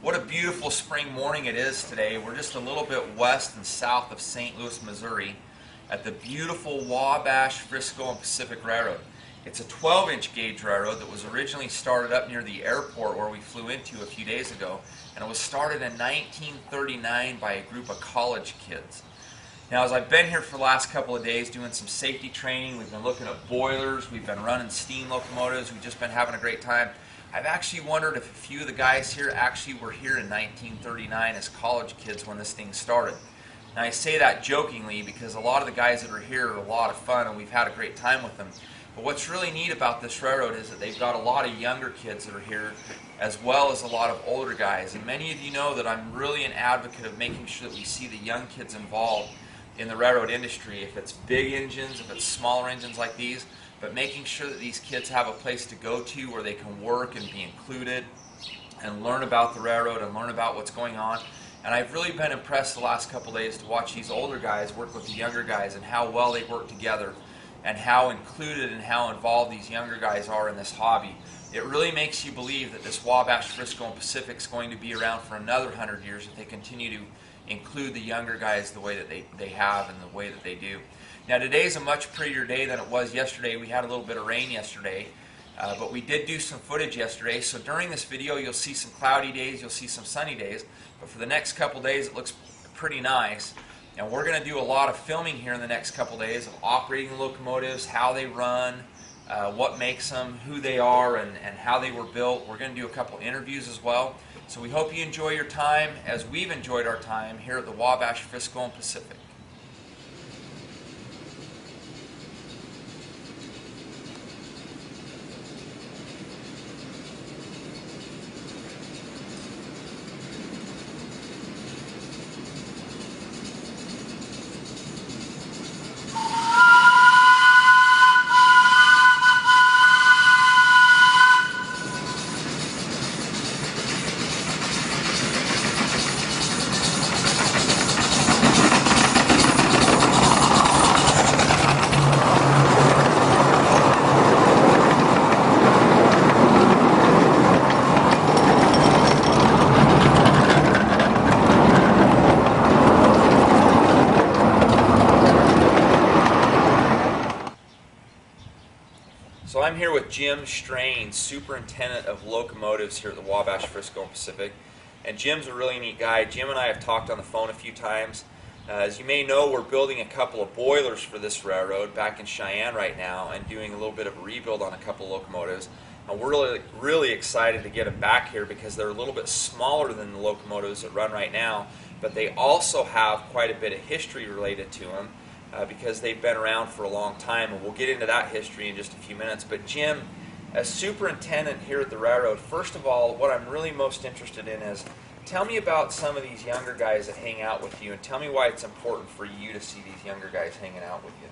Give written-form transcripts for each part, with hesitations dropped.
What a beautiful spring morning it is today. We're just a little bit west and south of St. Louis, Missouri at the beautiful Wabash, Frisco and Pacific Railroad. It's a 12-inch gauge railroad that was originally started up near the airport where we flew into a few days ago, and it was started in 1939 by a group of college kids. Now, as I've been here for the last couple of days doing some safety training, we've been looking at boilers, we've been running steam locomotives, we've just been having a great time. I've actually wondered if a few of the guys here actually were here in 1939 as college kids when this thing started. Now, I say that jokingly because a lot of the guys that are here are a lot of fun and we've had a great time with them. But what's really neat about this railroad is that they've got a lot of younger kids that are here as well as a lot of older guys. And many of you know that I'm really an advocate of making sure that we see the young kids involved in the railroad industry, if it's big engines, if it's smaller engines like these, but making sure that these kids have a place to go to where they can work and be included and learn about the railroad and learn about what's going on. And I've really been impressed the last couple of days to watch these older guys work with the younger guys and how well they work together and how included and how involved these younger guys are in this hobby. It really makes you believe that this Wabash, Frisco and Pacific is going to be around for another 100 years if they continue to include the younger guys the way that they have and the way that they do. Now, today's a much prettier day than it was yesterday. We had a little bit of rain yesterday, but we did do some footage yesterday. So during this video, you'll see some cloudy days, you'll see some sunny days, but for the next couple days, it looks pretty nice. And we're going to do a lot of filming here in the next couple days of operating the locomotives, how they run, what makes them, who they are, and how they were built. We're going to do a couple interviews as well. So we hope you enjoy your time as we've enjoyed our time here at the Wabash, Frisco and Pacific. So I'm here with Jim Strain, Superintendent of Locomotives here at the Wabash, Frisco and Pacific. And Jim's a really neat guy. Jim and I have talked on the phone a few times. As you may know, we're building a couple of boilers for this railroad back in Cheyenne right now and doing a little bit of a rebuild on a couple of locomotives. And we're really excited to get them back here because they're a little bit smaller than the locomotives that run right now, but they also have quite a bit of history related to them. Because they've been around for a long time, and we'll get into that history in just a few minutes. But Jim, as superintendent here at the railroad, first of all, what I'm really most interested in is, tell me about some of these younger guys that hang out with you, and tell me why it's important for you to see these younger guys hanging out with you.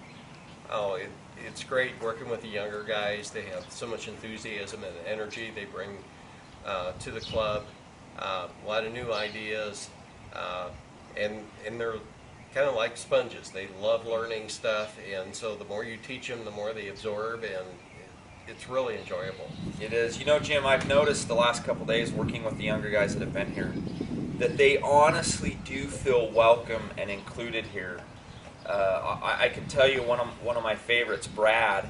Oh, it's great working with the younger guys. They have so much enthusiasm and energy they bring to the club, a lot of new ideas, and they're kind of like sponges. They love learning stuff, and so the more you teach them, the more they absorb, and it's really enjoyable. It is. You know, Jim, I've noticed the last couple days working with the younger guys that have been here that they honestly do feel welcome and included here. I can tell you one of my favorites, Brad,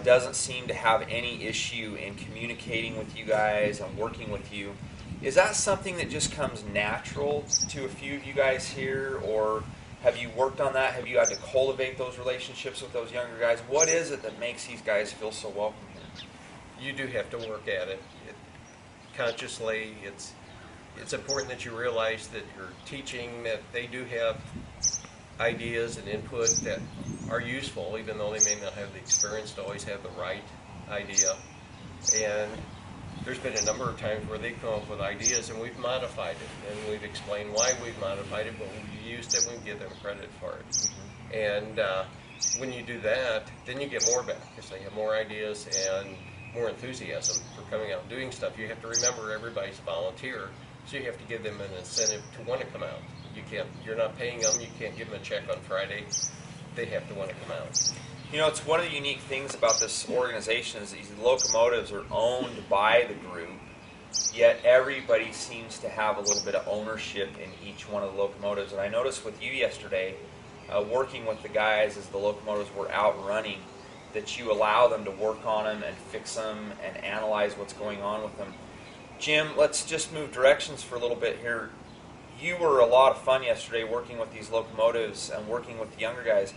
doesn't seem to have any issue in communicating with you guys and working with you. Is that something that just comes natural to a few of you guys here, or have you worked on that? Have you had to cultivate those relationships with those younger guys? What is it that makes these guys feel so welcome here? You do have to work at it consciously. It's important that you realize that you're teaching, that they do have ideas and input that are useful, even though they may not have the experience to always have the right idea. And there's been a number of times where they've come up with ideas and we've modified it, and we've explained why we've modified it, but we've used it, we give them credit for it. Mm-hmm. And when you do that, then you get more back, because they have more ideas and more enthusiasm for coming out and doing stuff. You have to remember everybody's a volunteer, so you have to give them an incentive to want to come out. You're not paying them, you can't give them a check on Friday. They have to want to come out. You know, it's one of the unique things about this organization is these locomotives are owned by the group, yet everybody seems to have a little bit of ownership in each one of the locomotives. And I noticed with you yesterday, working with the guys as the locomotives were out running, that you allow them to work on them and fix them and analyze what's going on with them. Jim, let's just move directions for a little bit here. You were a lot of fun yesterday working with these locomotives and working with the younger guys.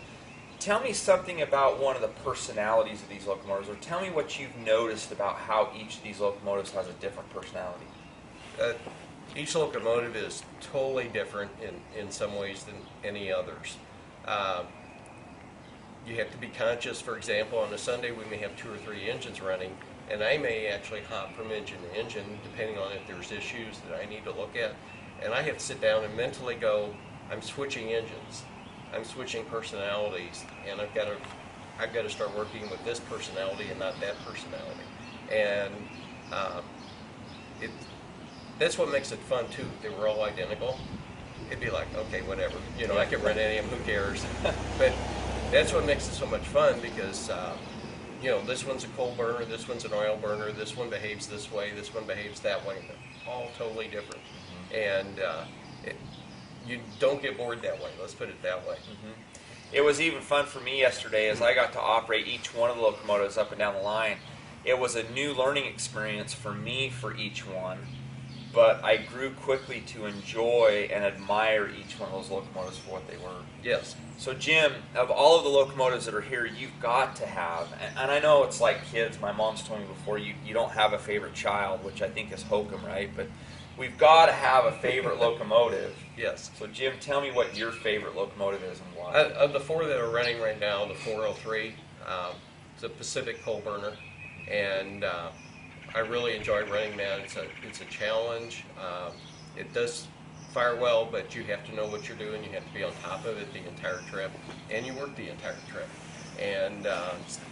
Tell me something about one of the personalities of these locomotives, or tell me what you've noticed about how each of these locomotives has a different personality. Each locomotive is totally different in some ways than any others. You have to be conscious. For example, on a Sunday we may have 2 or 3 engines running, and I may actually hop from engine to engine depending on if there's issues that I need to look at. And I have to sit down and mentally go, I'm switching engines. I'm switching personalities, and I've got to start working with this personality and not that personality. And that's what makes it fun too. If they were all identical, it'd be like, okay, whatever. You know, I can run any of them. Who cares? But that's what makes it so much fun because you know, this one's a coal burner, this one's an oil burner, this one behaves this way, this one behaves that way. They're all totally different, and you don't get bored that way. Let's put it that way. It was even fun for me yesterday as I got to operate each one of the locomotives up and down the line. It was a new learning experience for me for each one, but I grew quickly to enjoy and admire each one of those locomotives for what they were. Yes. So Jim, of all of the locomotives that are here, you've got to have, and I know it's like kids, my mom's told me before, you don't have a favorite child, which I think is hokum, right? But we've got to have a favorite locomotive. Yes. So Jim, tell me what your favorite locomotive is and why. Of the 4 that are running right now, the 403, it's a Pacific coal burner, and I really enjoy running that. It's a challenge. It does fire well, but you have to know what you're doing. You have to be on top of it the entire trip, and you work the entire trip. And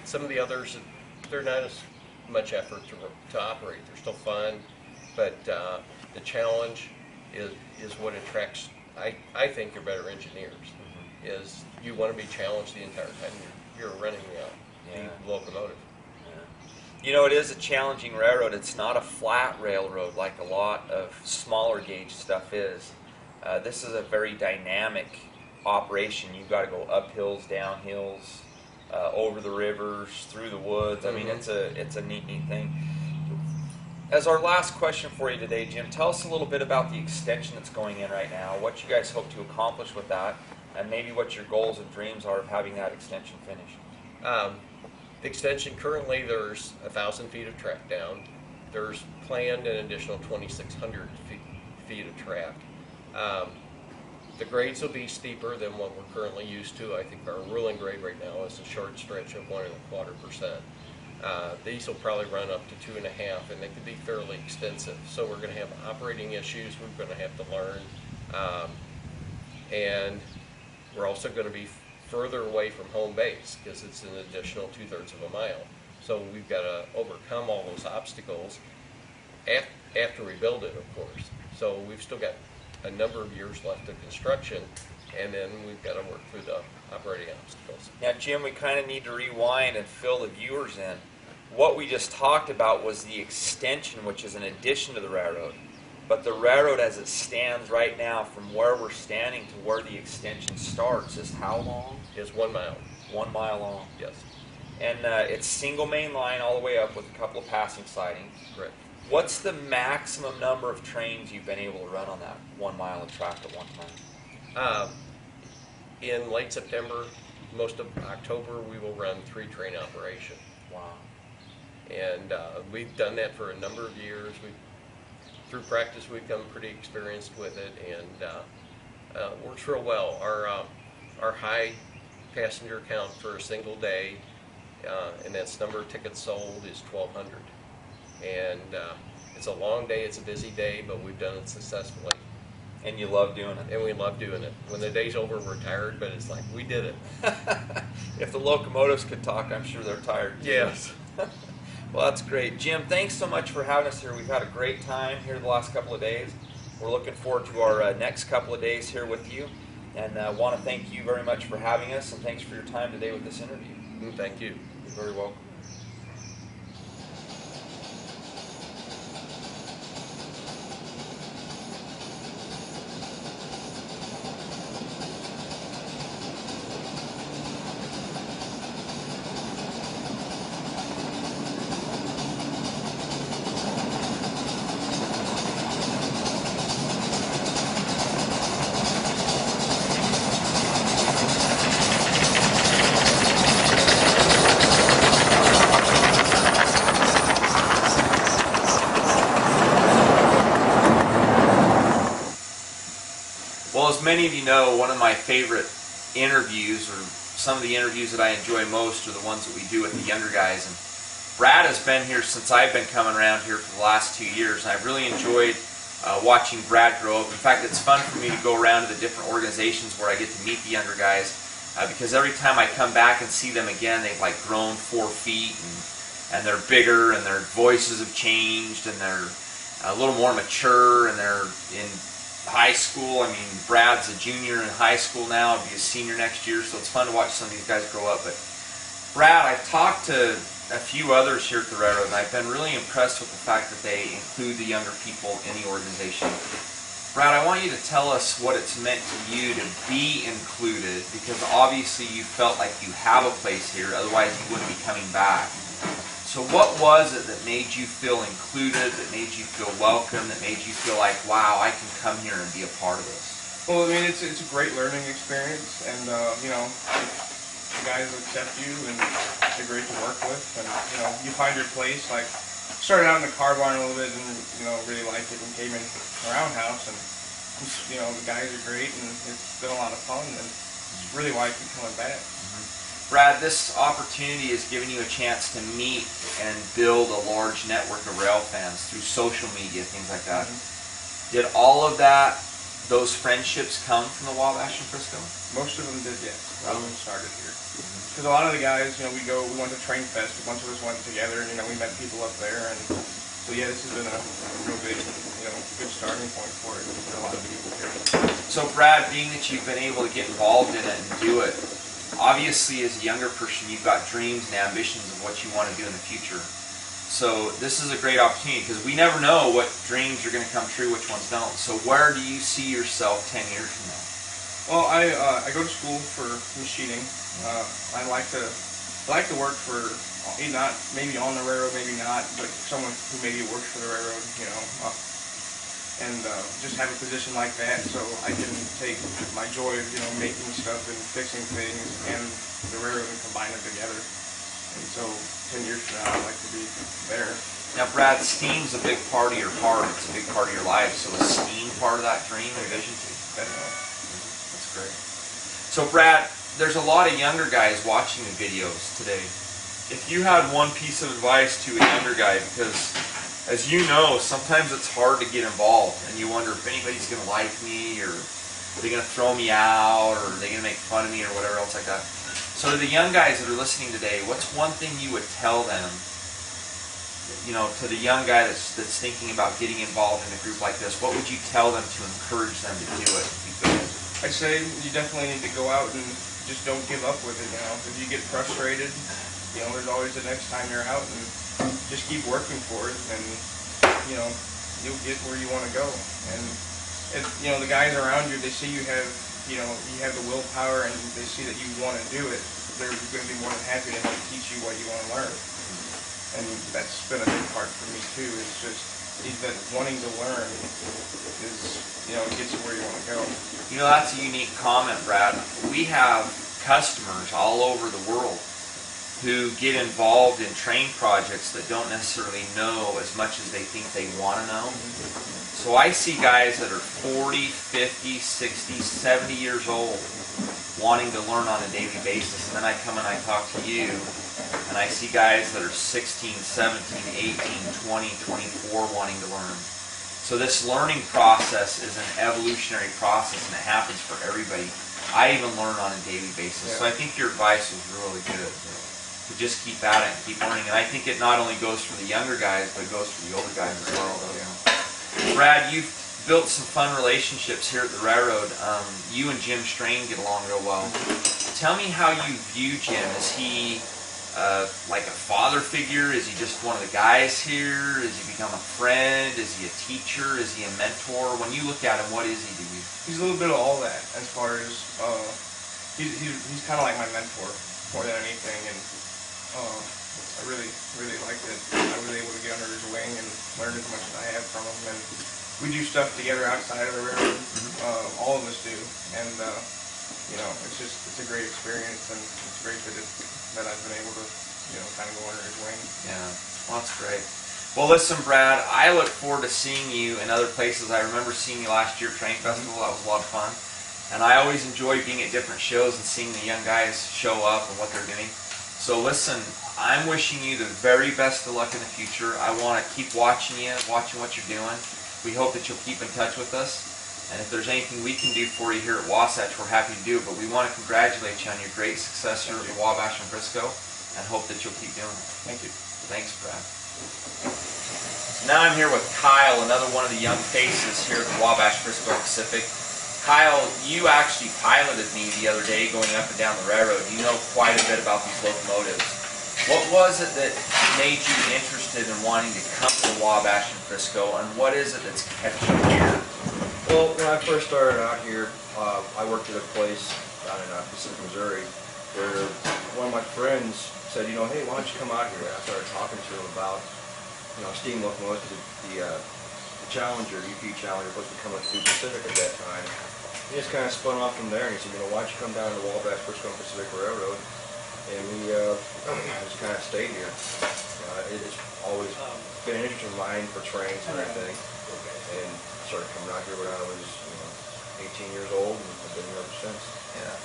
some of the others, they're not as much effort to operate. They're still fun, but the challenge is what attracts, I think, your better engineers. Is you want to be challenged the entire time you're running the locomotive. You know, it is a challenging railroad. It's not a flat railroad like a lot of smaller gauge stuff is. This is a very dynamic operation. You've got to go up hills, down hills, over the rivers, through the woods. I mean, it's a neat thing. As our last question for you today, Jim, tell us a little bit about the extension that's going in right now, what you guys hope to accomplish with that, and maybe what your goals and dreams are of having that extension finished. The extension, currently there's 1,000 feet of track down. There's planned an additional 2,600 feet of track. The grades will be steeper than what we're currently used to. I think our ruling grade right now is a short stretch of 1.25%. These will probably run up to 2.5, and they can be fairly extensive. So we're going to have operating issues we're going to have to learn. And we're also going to be further away from home base because it's an additional 2/3 of a mile. So we've got to overcome all those obstacles after we build it, of course. So we've still got a number of years left of construction, and then we've got to work through the operating obstacles. Now, Jim, we kind of need to rewind and fill the viewers in. What we just talked about was the extension, which is an addition to the railroad. But the railroad as it stands right now, from where we're standing to where the extension starts, is how long? It's 1 mile. 1 mile long. Yes. And it's single main line all the way up with a couple of passing sidings. Correct. What's the maximum number of trains you've been able to run on that 1 mile of track at one time? In late September, most of October, we will run 3 train operation. Wow. And we've done that for a number of years. Through practice, we've become pretty experienced with it, and works real well. Our high passenger count for a single day, and that's number of tickets sold, is 1,200. And it's a long day, it's a busy day, but we've done it successfully. And you love doing it. And we love doing it. When the day's over, we're tired, but it's like, we did it. If the locomotives could talk, I'm sure they're tired too. Yes. Well, that's great. Jim, thanks so much for having us here. We've had a great time here the last couple of days. We're looking forward to our next couple of days here with you. And want to thank you very much for having us, and thanks for your time today with this interview. Thank you. You're very welcome. Well, as many of you know, one of my favorite interviews, or some of the interviews that I enjoy most, are the ones that we do with the younger guys. And Brad has been here since I've been coming around here for the last 2 years, and I've really enjoyed watching Brad grow up. In fact, it's fun for me to go around to the different organizations where I get to meet the younger guys, because every time I come back and see them again, they've like grown 4 feet, and they're bigger, and their voices have changed, and they're a little more mature, and they're in high school. I mean, Brad's a junior in high school now, he'll be a senior next year, so it's fun to watch some of these guys grow up. But Brad, I've talked to a few others here at the railroad, and I've been really impressed with the fact that they include the younger people in the organization. Brad, I want you to tell us what it's meant to you to be included, because obviously you felt like you have a place here, otherwise you wouldn't be coming back. So what was it that made you feel included, that made you feel welcome, that made you feel like, wow, I can come here and be a part of this? Well, I mean, it's a great learning experience, and you know, the guys accept you, and they're great to work with, and you know, you find your place. Like, started out in the car barn a little bit, and you know, really liked it, and came in the roundhouse, and you know, the guys are great, and it's been a lot of fun, and it's really why I keep coming back. Brad, this opportunity has given you a chance to meet and build a large network of rail fans through social media, things like that. Did all of that, those friendships, come from the Wabash in Frisco? Most of them did, yes. A lot of them started here. Because a lot of the guys, you know, we went to Train Fest, a bunch of us went together, and you know, we met people up there, and so yeah, this has been a real big, you know, good starting point for it for a lot of people here. So Brad, being that you've been able to get involved in it and do it, obviously as a younger person you've got dreams and ambitions of what you want to do in the future. So this is a great opportunity, because we never know what dreams are going to come true, which ones don't. So where do you see yourself 10 years from now? Well, I go to school for machining. I like to work for, not maybe on the railroad, maybe not, but someone who maybe works for the railroad, you know, and just have a position like that, so I can take my joy of, you know, making stuff and fixing things and the railroad and combine them together. And so 10 years from now, I'd like to be there. Now, Brad, steam's a big part of your heart. It's a big part of your life. So is steam part of that dream and vision too? Definitely. That's great. So, Brad, there's a lot of younger guys watching the videos today. If you had one piece of advice to a younger guy, because as you know, sometimes it's hard to get involved, and you wonder if anybody's going to like me, or are they going to throw me out, or are they going to make fun of me, or whatever else like that. So to the young guys that are listening today, what's one thing you would tell them, you know, to the young guy that's thinking about getting involved in a group like this? What would you tell them to encourage them to do it? If you could? I'd say you definitely need to go out and just don't give up with it, you know. If you get frustrated, you know, there's always the next time you're out, and just keep working for it, and you know, you'll get where you want to go. And if, you know, the guys around you, they see you have, you know, you have the willpower, and they see that you want to do it, they're going to be more than happy to help teach you what you want to learn. And that's been a big part for me too. It's just that wanting to learn is, you know, it gets you where you want to go. You know, that's a unique comment, Brad. We have customers all over the world who get involved in train projects that don't necessarily know as much as they think they want to know. So I see guys that are 40, 50, 60, 70 years old wanting to learn on a daily basis, and then I come and I talk to you, and I see guys that are 16, 17, 18, 20, 24 wanting to learn. So this learning process is an evolutionary process, and it happens for everybody. I even learn on a daily basis. So I think your advice was really good. To just keep at it and keep learning. And I think it not only goes for the younger guys, but it goes for the older guys as well. Brad, you've built some fun relationships here at the railroad. You and Jim Strain get along real well. Tell me how you view Jim. Is he like a father figure? Is he just one of the guys here? Has he become a friend? Is he a teacher? Is he a mentor? When you look at him, what is he to you? He's a little bit of all that, as far as he's kind of like my mentor more than anything, and I really liked it. I was able to get under his wing and learn as much as I have from him, and we do stuff together outside of the railroad. All of us do, and you know, it's a great experience, and it's great that I've been able to, you know, kind of go under his wing. Yeah, well, that's great. Well, listen, Brad, I look forward to seeing you in other places. I remember seeing you last year at Train Festival. That was a lot of fun. And I always enjoy being at different shows and seeing the young guys show up and what they're doing. So listen, I'm wishing you the very best of luck in the future. I want to keep watching you, watching what you're doing. We hope that you'll keep in touch with us. And if there's anything we can do for you here at Wasatch, we're happy to do it. But we want to congratulate you on your great success here at the Wabash in Frisco and hope that you'll keep doing it. Thank you. Thanks, Brad. Now I'm here with Kyle, another one of the young faces here at the Wabash Frisco Pacific. Kyle, you actually piloted me the other day going up and down the railroad. You know quite a bit about these locomotives. What was it that made you interested in wanting to come to Wabash in Frisco, and what is it that's kept you here? Well, when I first started out here, I worked at a place down in Pacific, Missouri, where one of my friends said, hey, why don't you come out here? And I started talking to him about, steam locomotives. The Challenger, UP Challenger, was becoming through Pacific at that time. He just kind of spun off from there, and he said, why don't you come down to the Wabash Frisco Pacific Railroad? And we just kind of stayed here. It's always been an interest of mine for trains and everything, and started coming out here when I was 18 years old, and I've been here ever since. Yeah.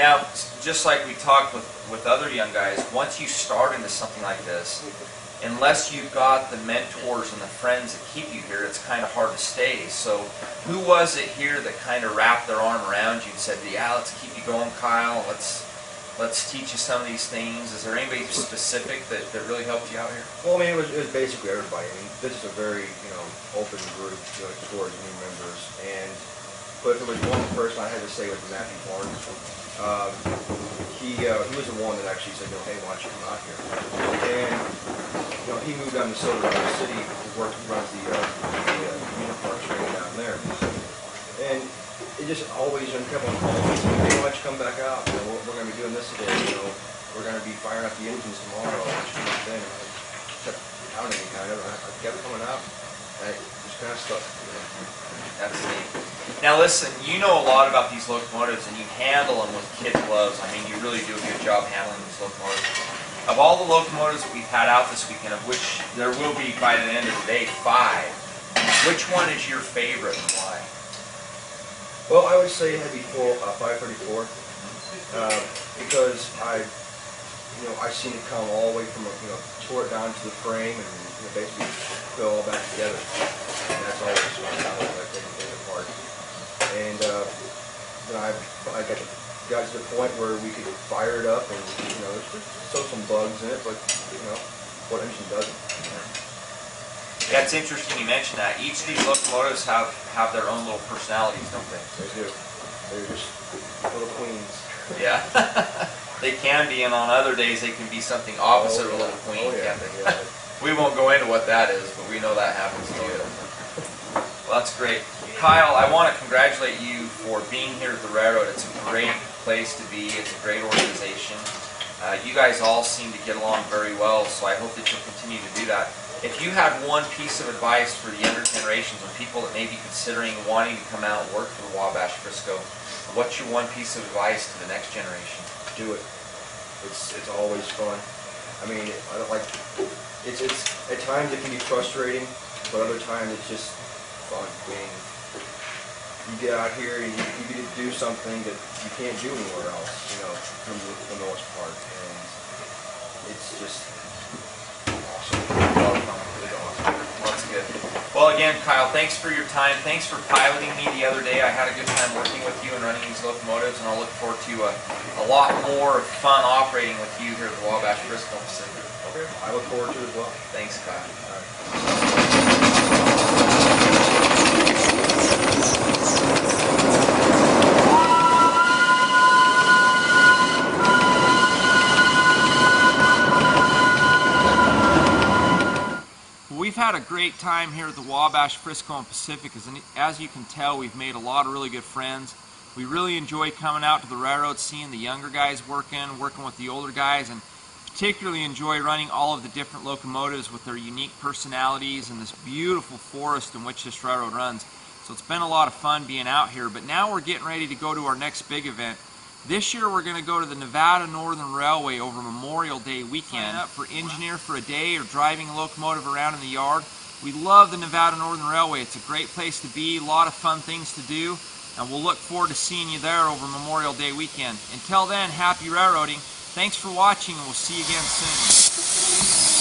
Now, just like we talked with other young guys, once you start into something like this, unless you've got the mentors and the friends that keep you here, it's kind of hard to stay. So who was it here that kind of wrapped their arm around you and said, yeah, let's keep you going, Kyle, let's teach you some of these things? Is there anybody specific that really helped you out here? Well, it was basically everybody. This is a very, open group towards new members. But if there was one person I had to say was Matthew Barnes. He was the one that actually said, hey, why don't you come out here? And, he moved down to Silver City to work, runs the Unipark train down there. And it just always kept on calling me, hey, why don't you come back out? We're going to be doing this today, we're going to be firing up the engines tomorrow. Why don't you come up then? And I kept counting kind of, I kept coming out. And it just kind of stuck, That's neat. Now listen, you know a lot about these locomotives and you handle them with kid gloves. I mean, you really do a good job handling these locomotives. Of all the locomotives that we've had out this weekend, of which there will be by the end of the day 5, which one is your favorite and why? Well, I would say it had to be 534 because I've seen it come all the way from tore it down to the frame and basically put it all back together. And that's always fun. I like taking things apart. And then I got to the point where we could fire it up and there's still some bugs in it, but what engine doesn't? Yeah, it's interesting you mention that. Each of these locomotives have their own little personalities, don't they? They do. They're just little queens. Yeah. They can be, and on other days they can be something opposite of a little queen, can't they? Yeah. We won't go into what that is, but we know that happens too. Well, that's great. Kyle, I want to congratulate you for being here at the railroad. It's a great place to be. It's a great organization. You guys all seem to get along very well, so I hope that you'll continue to do that. If you had one piece of advice for the younger generations or people that may be considering wanting to come out and work for the Wabash Frisco, what's your one piece of advice to the next generation? Do it. It's always fun. I mean, I don't like. It's at times it can be frustrating, but other times it's just fun. You get out here and you get to do something that you can't do anywhere else. For the most part, and it's just awesome. Well, that's good. Well, again, Kyle, thanks for your time. Thanks for piloting me the other day. I had a good time working with you and running these locomotives, and I'll look forward to a lot more fun operating with you here at the Wabash Frisco Pacific. Okay. I look forward to it as well. Thanks, Kyle. All right. We've had a great time here at the Wabash Frisco and Pacific. As you can tell, we've made a lot of really good friends. We really enjoy coming out to the railroad, seeing the younger guys working with the older guys, and particularly enjoy running all of the different locomotives with their unique personalities and this beautiful forest in which this railroad runs. So it's been a lot of fun being out here, but now we're getting ready to go to our next big event. This year we're going to go to the Nevada Northern Railway over Memorial Day weekend. Sign up for engineer for a day or driving a locomotive around in the yard. We love the Nevada Northern Railway. It's a great place to be, a lot of fun things to do. and we'll look forward to seeing you there over Memorial Day weekend. Until then, happy railroading. Thanks for watching, and we'll see you again soon.